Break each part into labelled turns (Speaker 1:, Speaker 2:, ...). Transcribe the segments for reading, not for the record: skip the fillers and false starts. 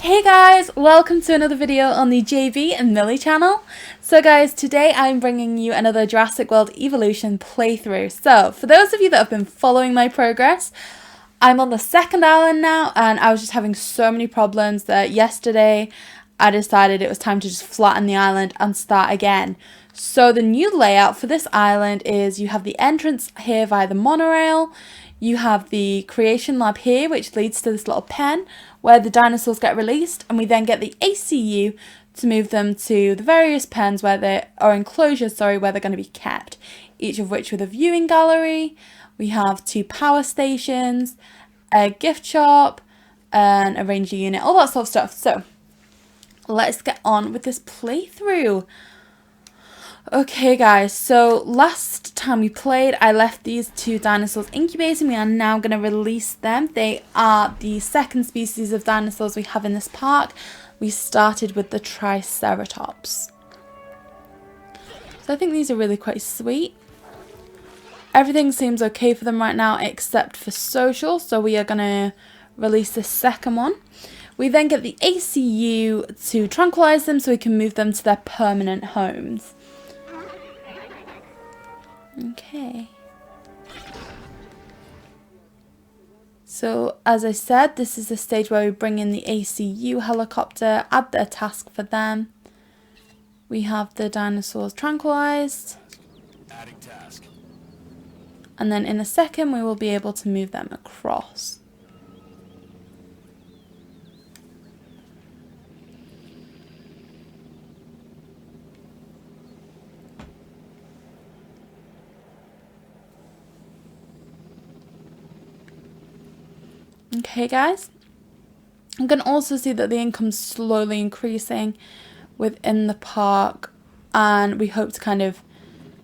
Speaker 1: Hey guys, welcome to another video on the JB and Millie channel. So guys, today I'm bringing you another Jurassic World Evolution playthrough. So for those of you that have been following my progress, I'm on the second island now and I was just having so many problems that yesterday I decided it was time to just flatten the island and start again. So the new layout for this island is you have the entrance here via the monorail. You have the creation lab here, which leads to this little pen where the dinosaurs get released, and we then get the ACU to move them to the various pens where they are enclosures, where they're going to be kept, each of which with a viewing gallery. We have 2 power stations, a gift shop, and a ranger unit, all that sort of stuff. So let's get on with this playthrough. Okay guys, so last time we played, I left these 2 dinosaurs incubating. We are now going to release them. They are the second species of dinosaurs we have in this park. We started with the Triceratops. So I think these are really quite sweet. Everything seems okay for them right now except for social, so we are going to release the second one. We then get the ACU to tranquilize them so we can move them to their permanent homes. Okay. So as I said, this is the stage where we bring in the ACU helicopter, add their task for them. We have the dinosaurs tranquilized.
Speaker 2: Adding task.
Speaker 1: And then in a second we will be able to move them across. Okay guys, you can also see that the income's slowly increasing within the park, and we hope to kind of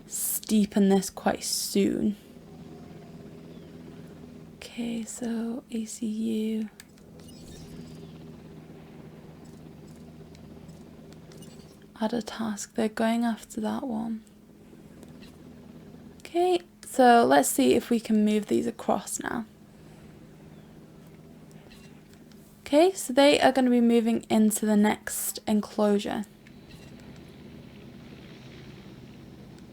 Speaker 1: steepen this quite soon. Okay, so ACU. Add a task, they're going after that one. Okay, so let's see if we can move these across now. Okay, so they are going to be moving into the next enclosure.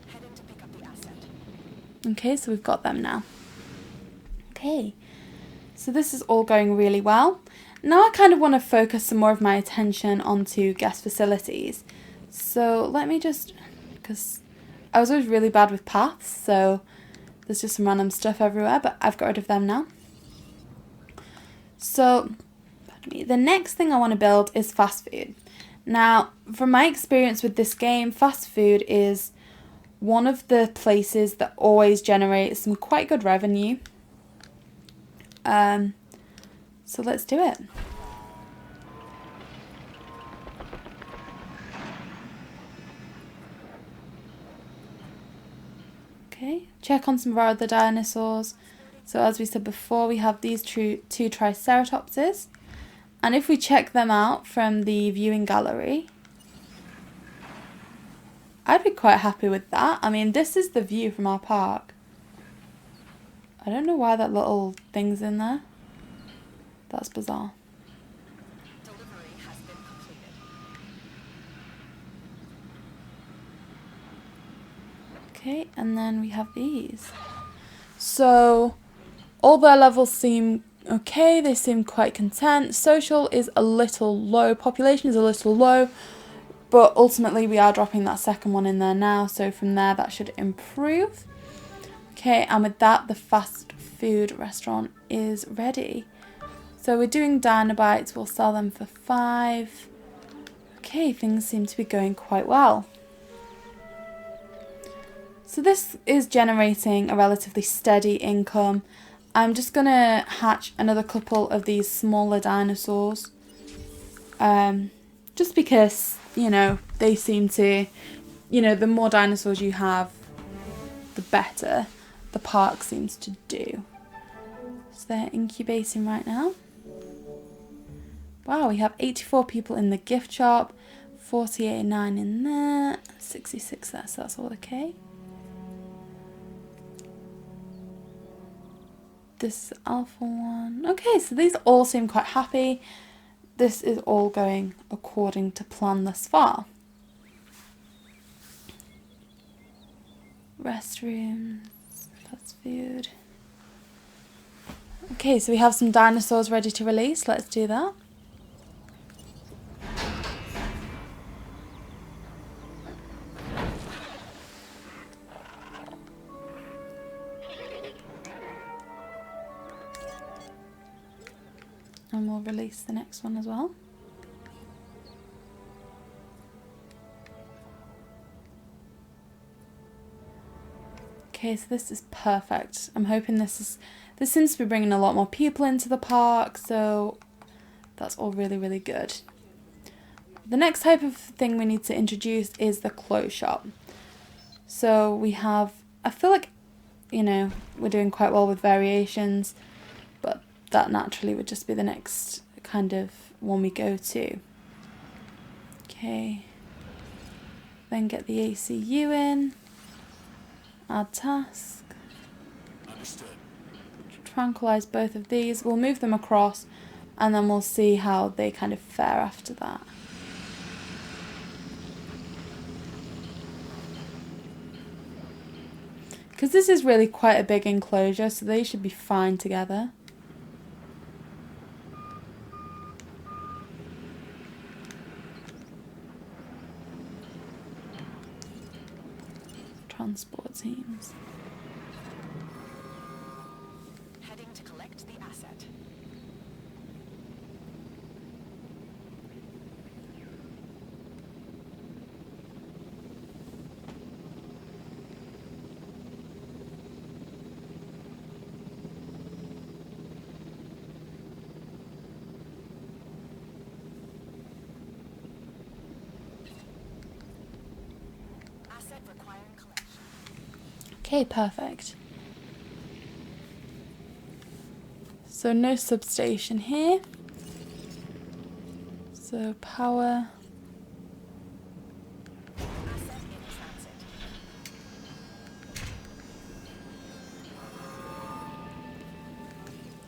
Speaker 3: Heading to pick up the asset.
Speaker 1: Okay, so we've got them now. Okay, so this is all going really well. Now I kind of want to focus some more of my attention onto guest facilities. So let me just, because I was always really bad with paths, so there's just some random stuff everywhere, but I've got rid of them now. So the next thing I want to build is fast food. Now, from my experience with this game, fast food is one of the places that always generates some quite good revenue. So let's do it. Okay, check on some of our other dinosaurs. So as we said before, we have these 2 Triceratopses. And if we check them out from the viewing gallery, I'd be quite happy with that. I mean, this is the view from our park. I don't know why that little thing's in there. That's bizarre.
Speaker 3: Delivery has been completed.
Speaker 1: Okay, and then we have these. So all their levels seem okay, they seem quite content. Social is a little low, population is a little low, but ultimately we are dropping that second one in there now, so from there that should improve. Okay, and with that the fast food restaurant is ready. So we're doing Dinobites, we'll sell them for 5. Okay, things seem to be going quite well. So this is generating a relatively steady income. I'm just going to hatch another couple of these smaller dinosaurs. Just because, you know, they seem to, you know, the more dinosaurs you have, the better the park seems to do. So they're incubating right now. Wow, we have 84 people in the gift shop, 48.9 in there, 66 there, so that's all okay. This alpha one. Okay, so these all seem quite happy. this is all going according to plan thus far. Restrooms, fast food. Okay, so we have some dinosaurs ready to release. Let's do that. And we'll release the next one as well. Okay, so this is perfect. I'm hoping this seems to be bringing a lot more people into the park, so that's all really, really good. The next type of thing we need to introduce is the clothes shop. So we have, I feel like, you know, we're doing quite well with variations, but that naturally would just be the next kind of one we go to. Okay, then get the ACU in. Add task.
Speaker 2: Understood.
Speaker 1: Tranquilize both of these. We'll move them across and then we'll see how they kind of fare after that. Because this is really quite a big enclosure, so they should be fine together. Transport teams.
Speaker 3: Heading to collect the asset. Asset requiring collection.
Speaker 1: Okay, perfect. So no substation here. So power.
Speaker 3: Asset in transit.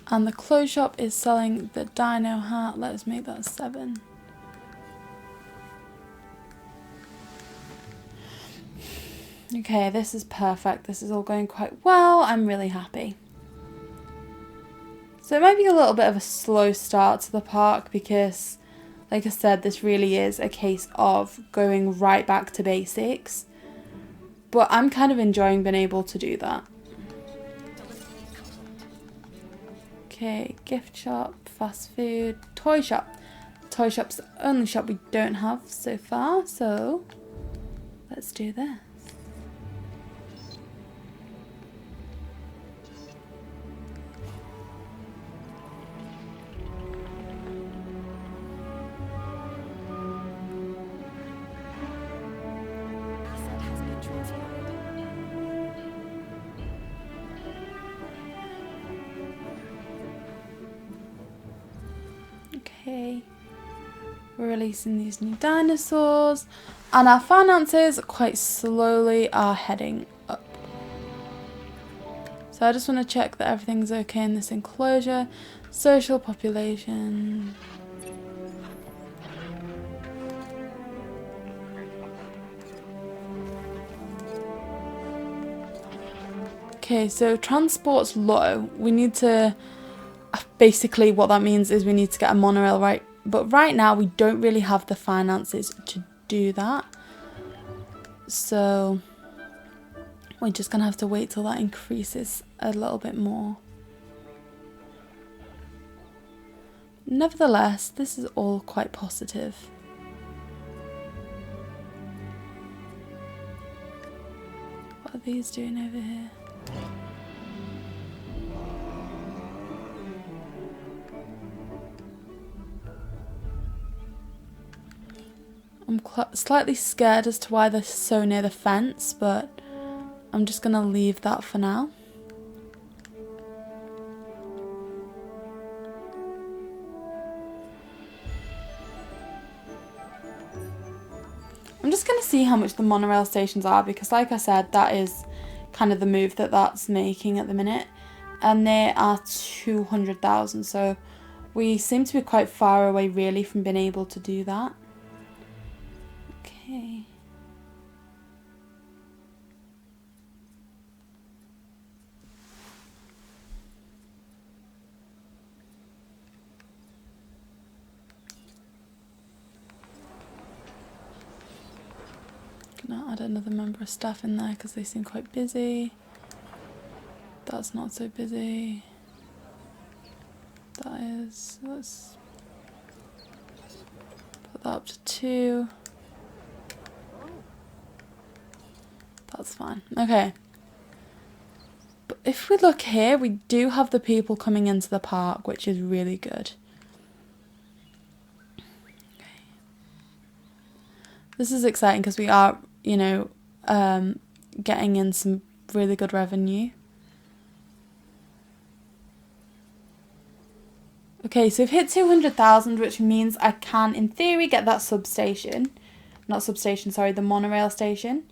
Speaker 1: And the clothes shop is selling the dino hat. Let's make that 7. Okay, this is perfect. This is all going quite well. I'm really happy. So it might be a little bit of a slow start to the park because, like I said, this really is a case of going right back to basics. But I'm kind of enjoying being able to do that. Okay, gift shop, fast food, toy shop. Toy shop's the only shop we don't have so far, so let's do this.
Speaker 3: Asset has been transferred.
Speaker 1: Okay, we're releasing these new dinosaurs and our finances quite slowly are heading up. So I just want to check that everything's okay in this enclosure. Social population. Okay, so transport's low. We need to, basically what that means is we need to get a monorail, right? But right now we don't really have the finances to do that. So we're just going to have to wait till that increases a little bit more. Nevertheless, this is all quite positive. What are these doing over here? I'm slightly scared as to why they're so near the fence, but I'm just going to leave that for now. I'm just going to see how much the monorail stations are because, like I said, that is kind of the move that that's making at the minute. And they are 200,000, so We seem to be quite far away really from being able to do that. Okay. Gonna add another member of staff in there because they seem quite busy. That's not so busy. That is, let's put that up to 2. That's fine. Okay. But if we look here, we do have the people coming into the park, which is really good. Okay. This is exciting because we are, you know, getting in some really good revenue. Okay, so we've hit 200,000, which means I can, in theory, get that substation. Not substation, sorry, the monorail station.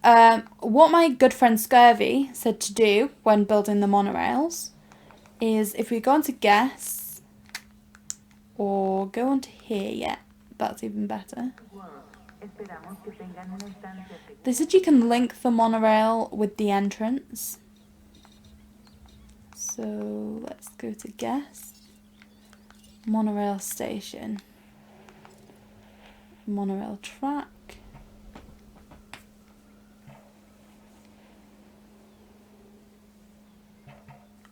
Speaker 1: What my good friend Scurvy said to do when building the monorails is if we go on to guests, or go on to here, yeah, that's even better. They said you can link the monorail with the entrance. So let's go to guests. Monorail station, monorail track.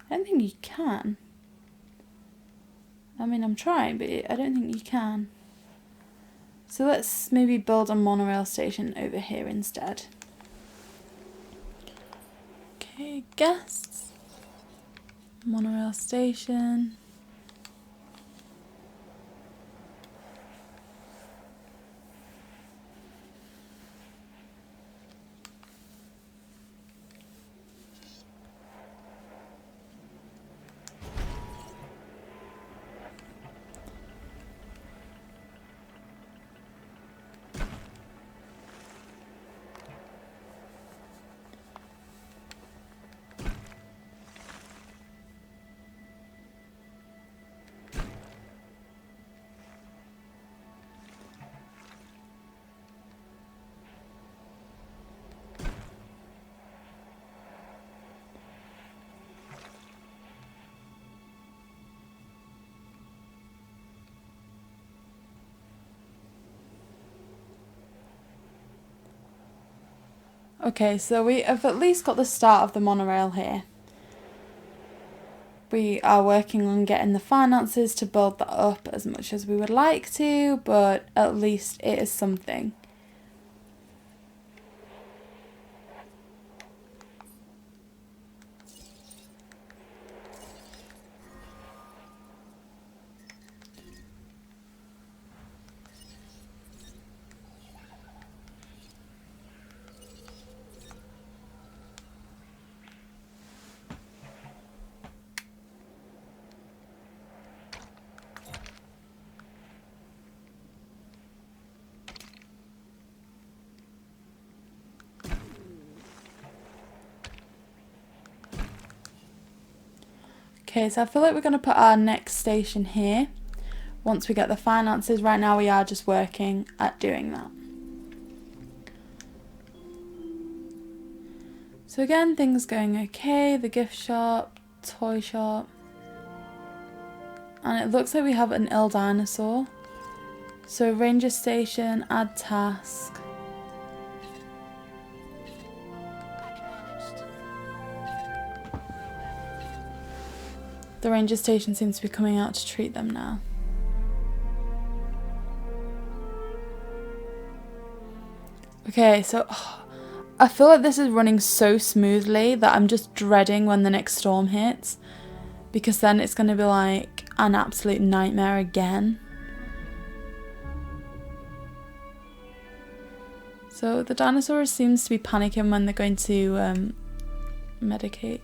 Speaker 1: I don't think you can. I mean, I'm trying, but I don't think you can. So let's maybe build a monorail station over here instead. Okay, guests, monorail station. Okay, so we have at least got the start of the monorail here. We are working on getting the finances to build that up as much as we would like to, but at least it is something. Okay, so I feel like we're going to put our next station here once we get the finances. Right now we are just working at doing that. So again, things going okay. The gift shop, toy shop. And it looks like we have an ill dinosaur. So ranger station, add task. The ranger station seems to be coming out to treat them now. Okay, so I feel like this is running so smoothly that I'm just dreading when the next storm hits, because then it's going to be like an absolute nightmare again. So the dinosaur seems to be panicking when they're going to medicate.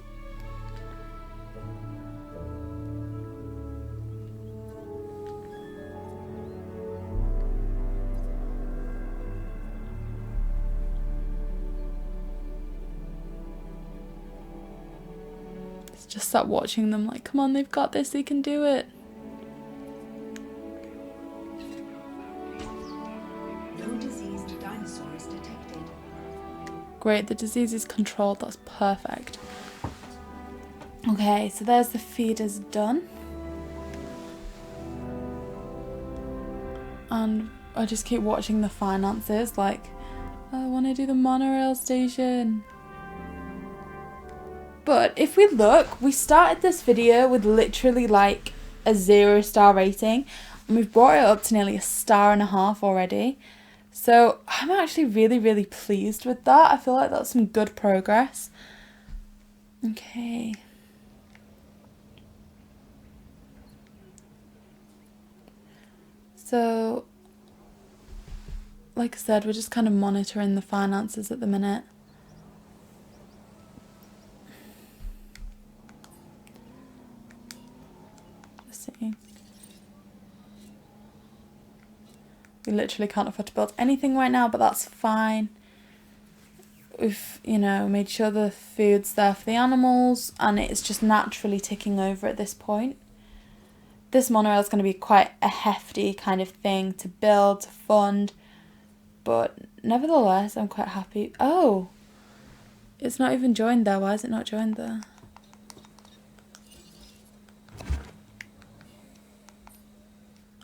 Speaker 1: Just start watching them like, come on, they've got this, they can do it. Great, the disease is controlled. That's perfect. Okay, so there's the feeders done. And I just keep watching the finances, like, I want to do the monorail station. But if we look, we started this video with literally like a 0-star rating, and we've brought it up to nearly 1.5 stars already. So I'm actually really pleased with that. I feel like that's some good progress. Okay. So, like I said, we're just kind of monitoring the finances at the minute. Let's see. We literally can't afford to build anything right now, but that's fine. We've, you know, made sure the food's there for the animals, and it's just naturally ticking over at this point. This monorail is going to be quite a hefty kind of thing to build, to fund, but nevertheless, I'm quite happy. Oh, it's not even joined there. Why is it not joined there?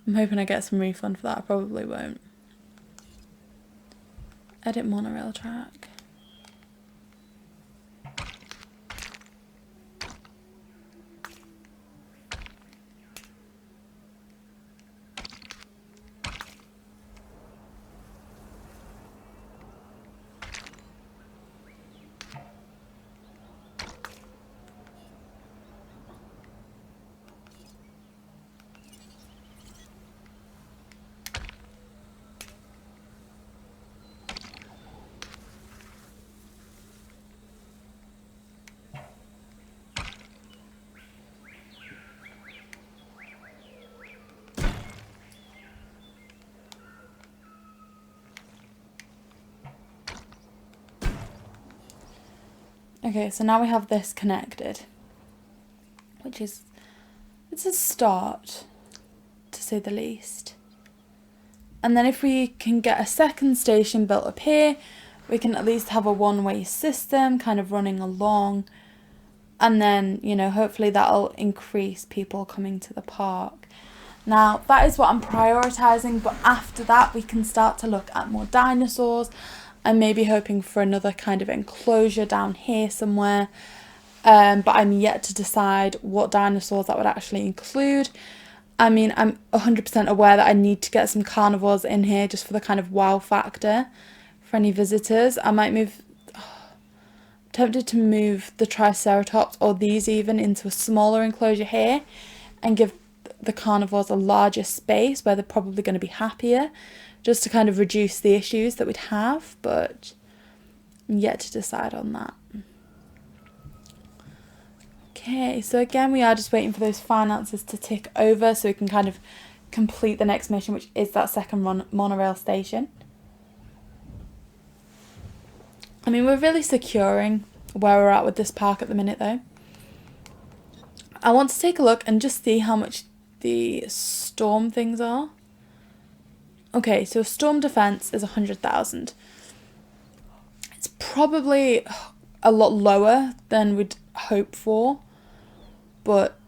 Speaker 1: I'm hoping I get some refund for that. I probably won't. Edit monorail track. Okay, so now we have this connected, which is, it's a start, to say the least. And then if we can get a second station built up here, we can at least have a one-way system kind of running along. And then, you know, hopefully that'll increase people coming to the park. Now, that is what I'm prioritising, but after that we can start to look at more dinosaurs. I'm maybe hoping for another kind of enclosure down here somewhere. But I'm yet to decide what dinosaurs that would actually include. I mean, I'm 100% aware that I need to get some carnivores in here just for the kind of wow factor for any visitors. I might move... I'm tempted to move the Triceratops or these even into a smaller enclosure here and give the carnivores a larger space where they're probably going to be happier, just to kind of reduce the issues that we'd have, but I'm yet to decide on that. Okay, so again, we are just waiting for those finances to tick over so we can kind of complete the next mission, which is that second monorail station. I mean, we're really securing where we're at with this park at the minute, though. I want to take a look and just see how much the storm things are. Okay, so storm defense is 100,000. It's probably a lot lower than we'd hope for, but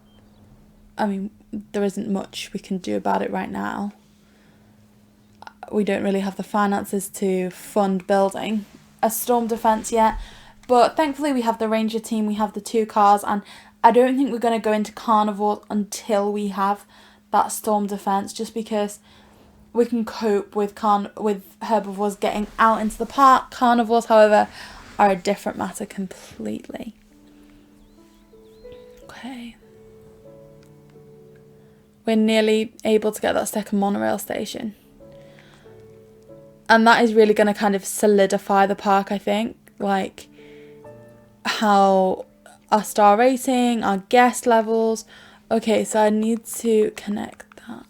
Speaker 1: I mean, there isn't much we can do about it right now. We don't really have the finances to fund building a storm defense yet, but thankfully we have the ranger team, we have the 2 cars, and I don't think we're going to go into carnivores until we have that storm defense, just because we can cope with herbivores getting out into the park. Carnivores, however, are a different matter completely. Okay. We're nearly able to get that second monorail station. And that is really going to kind of solidify the park, I think. Like, how our star rating, our guest levels. Okay, so I need to connect that.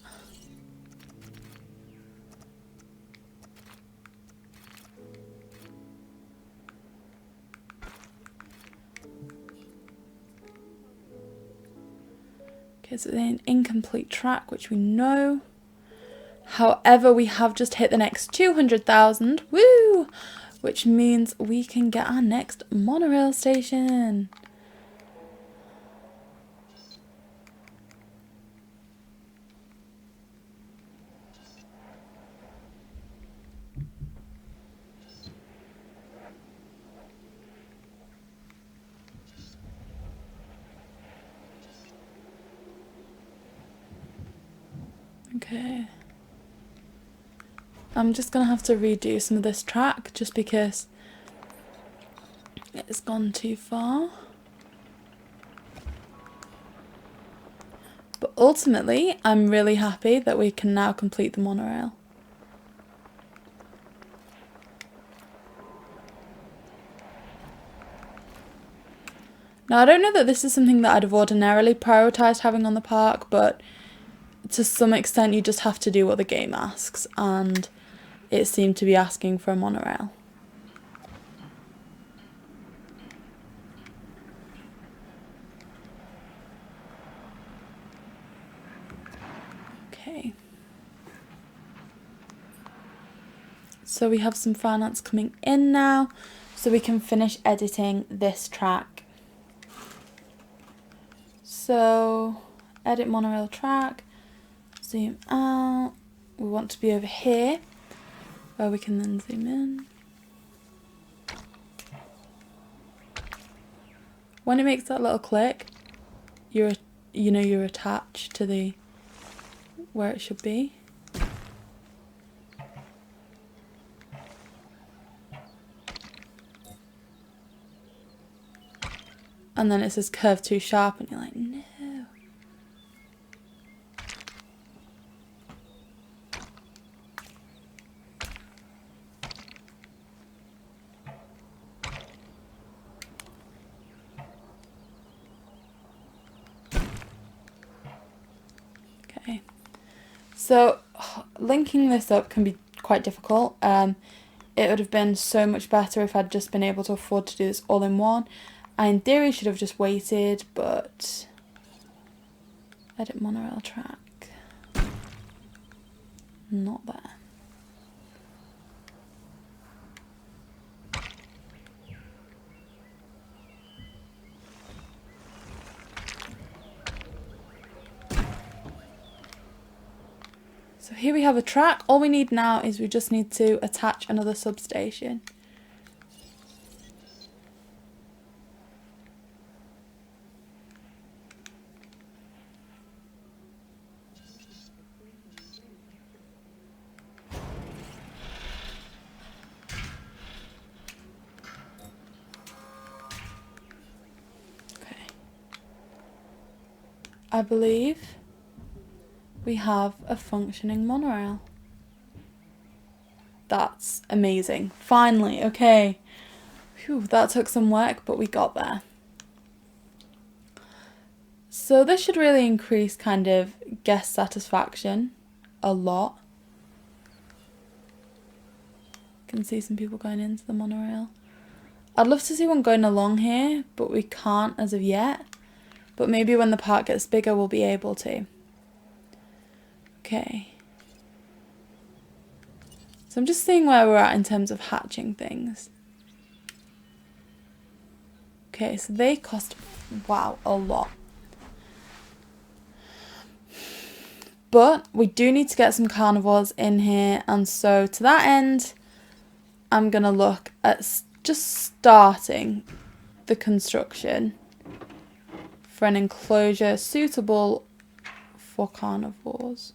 Speaker 1: Okay, so an incomplete track, which we know. However, we have just hit the next 200,000. Woo! which means we can get our next monorail station. Okay. I'm just gonna have to redo some of this track just because it's gone too far. But ultimately, I'm really happy that we can now complete the monorail. Now, I don't know that this is something that I'd have ordinarily prioritised having on the park, but to some extent you just have to do what the game asks, and it seemed to be asking for a monorail. Okay. So we have some finance coming in now, so we can finish editing this track. So, edit monorail track, zoom out. We want to be over here, where we can then zoom in. When it makes that little click, you're attached to the where it should be. And then it says curve too sharp, and you're like, no. Okay. So linking this up can be quite difficult. It would have been so much better if I'd just been able to afford to do this all in one. I, in theory, should have just waited, but edit monorail track, not there. So here we have a track. All we need now is we just need to attach another substation. I believe we have a functioning monorail. That's amazing. Finally, okay. Phew, that took some work, but we got there. So this should really increase kind of guest satisfaction a lot. You can see some people going into the monorail. I'd love to see one going along here, but we can't as of yet. But maybe when the park gets bigger, we'll be able to. Okay. So I'm just seeing where we're at in terms of hatching things. Okay, so they cost, wow, a lot. But we do need to get some carnivores in here. And so to that end, I'm going to look at just starting the construction for an enclosure suitable for carnivores.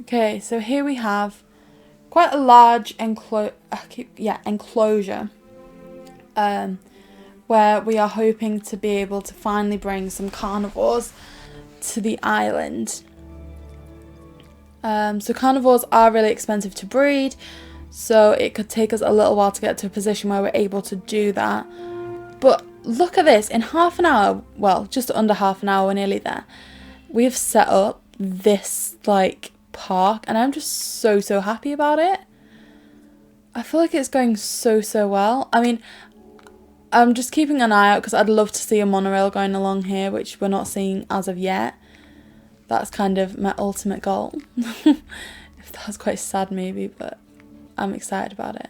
Speaker 1: Okay, so here we have quite a large enclosure, where we are hoping to be able to finally bring some carnivores to the island. So carnivores are really expensive to breed, so it could take us a little while to get to a position where we're able to do that. But look at this, in half an hour, well, just under half an hour, we're nearly there. We've set up this, like, park, and I'm just so happy about it. I feel like it's going so well. I mean, I'm just keeping an eye out because I'd love to see a monorail going along here, which we're not seeing as of yet. That's kind of my ultimate goal. If that was quite sad maybe, but I'm excited about it.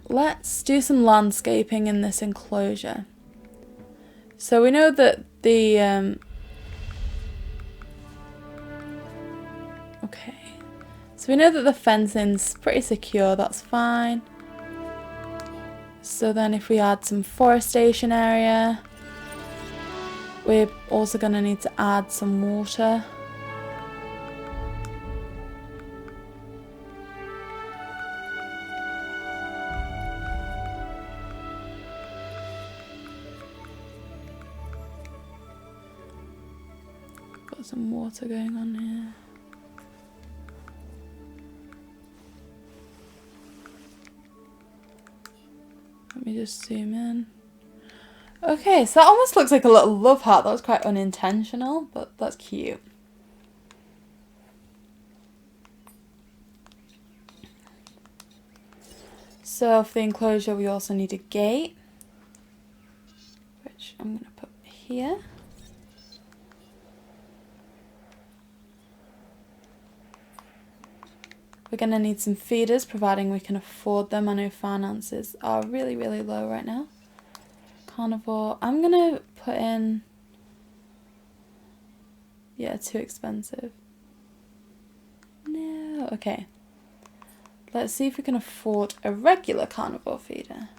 Speaker 1: Let's do some landscaping in this enclosure. So we know that the okay. So we know that the fencing's pretty secure, that's fine. So then if we add some forestation area, we're also going to need to add some water. Got some water going on here. Let me just zoom in. Okay, so that almost looks like a little love heart. That was quite unintentional, but that's cute. So for the enclosure we also need a gate, which I'm going to put here. We're going to need some feeders, providing we can afford them. I know finances are really low right now. Carnivore, I'm going to put in, yeah, too expensive. No, okay. Let's see if we can afford a regular carnivore feeder.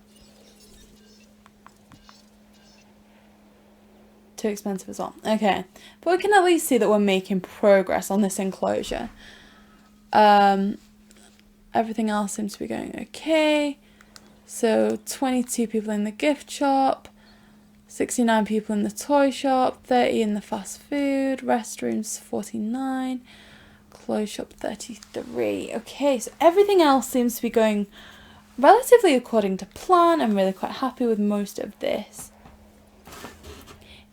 Speaker 1: Too expensive as well. Okay, but we can at least see that we're making progress on this enclosure. Everything else seems to be going okay. So 22 people in the gift shop, 69 people in the toy shop, 30 in the fast food, restrooms 49, clothes shop 33. Okay, so everything else seems to be going relatively according to plan. I'm really quite happy with most of this.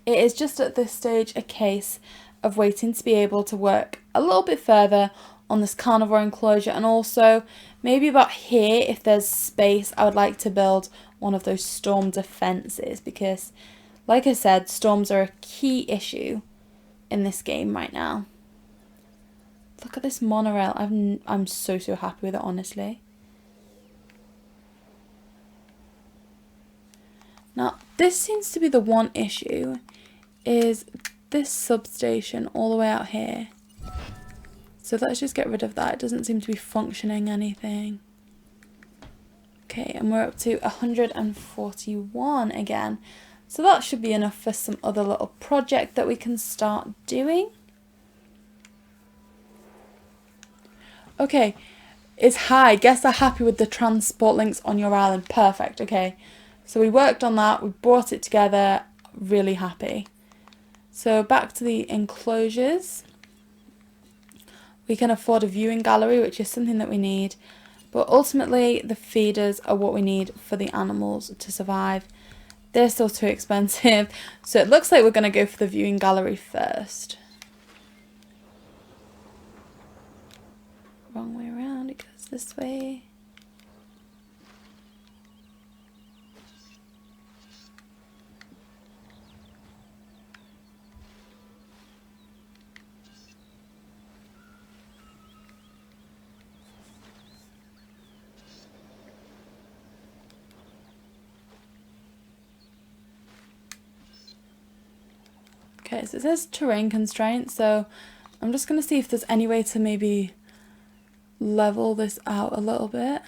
Speaker 1: It is just at this stage a case of waiting to be able to work a little bit further on this carnivore enclosure, and also maybe about here, if there's space, I would like to build one of those storm defenses, because like I said, storms are a key issue in this game right now. Look at this monorail. I'm so happy with it, honestly. Now this seems to be the one issue, is this substation all the way out here. So let's just get rid of that. It doesn't seem to be functioning anything. Okay, and we're up to 141 again. So that should be enough for some other little project that we can start doing. Okay, it's high. Guests are happy with the transport links on your island. Perfect, okay. So we worked on that. We brought it together. Really happy. So back to the enclosures. We can afford a viewing gallery, which is something that we need. But ultimately, the feeders are what we need for the animals to survive. They're still too expensive. So it looks like we're going to go for the viewing gallery first. Wrong way around, it goes this way. Okay, so it says terrain constraints, so I'm just going to see if there's any way to maybe level this out a little bit.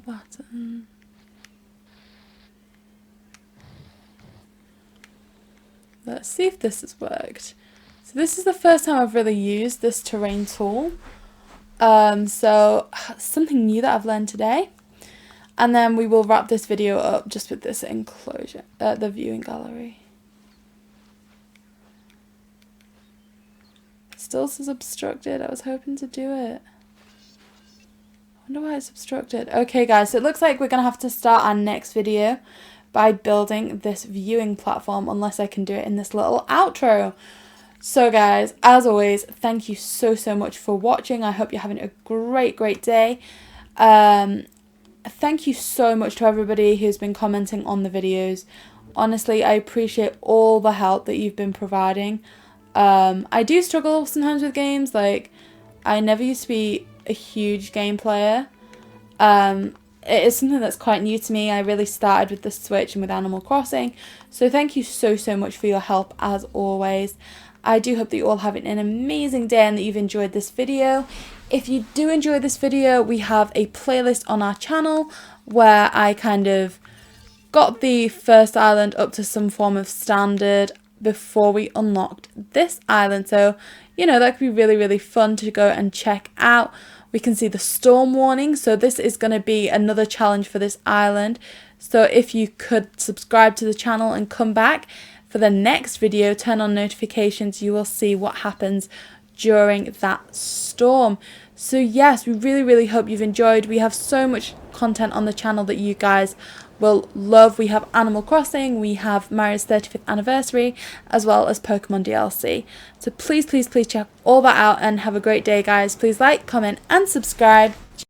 Speaker 1: button. Let's see if this has worked. So this is the first time I've really used this terrain tool. So something new that I've learned today. And then we will wrap this video up just with this enclosure, the viewing gallery. Still says obstructed. I was hoping to do it. I wonder why it's obstructed. Okay guys, so it looks like we're going to have to start our next video by building this viewing platform, unless I can do it in this little outro. So guys, as always, thank you so much for watching. I hope you're having a great day. Thank you so much to everybody who's been commenting on the videos. Honestly, I appreciate all the help that you've been providing. I do struggle sometimes with games. Like, I never used to be a huge game player. It is something that's quite new to me. I really started with the Switch and with Animal Crossing. So thank you so much for your help as always. I do hope that you're all having an amazing day and that you've enjoyed this video. If you do enjoy this video, we have a playlist on our channel where I kind of got the first island up to some form of standard before we unlocked this island. So, you know, that could be really fun to go and check out. We can see the storm warning, so this is going to be another challenge for this island. So if you could subscribe to the channel and come back for the next video, turn on notifications, you will see what happens during that storm. So yes, we really hope you've enjoyed. We have so much content on the channel that you guys will love. We have Animal Crossing, we have Mario's 35th anniversary, as well as Pokemon DLC. So please check all that out and have a great day, guys. Please like, comment and subscribe.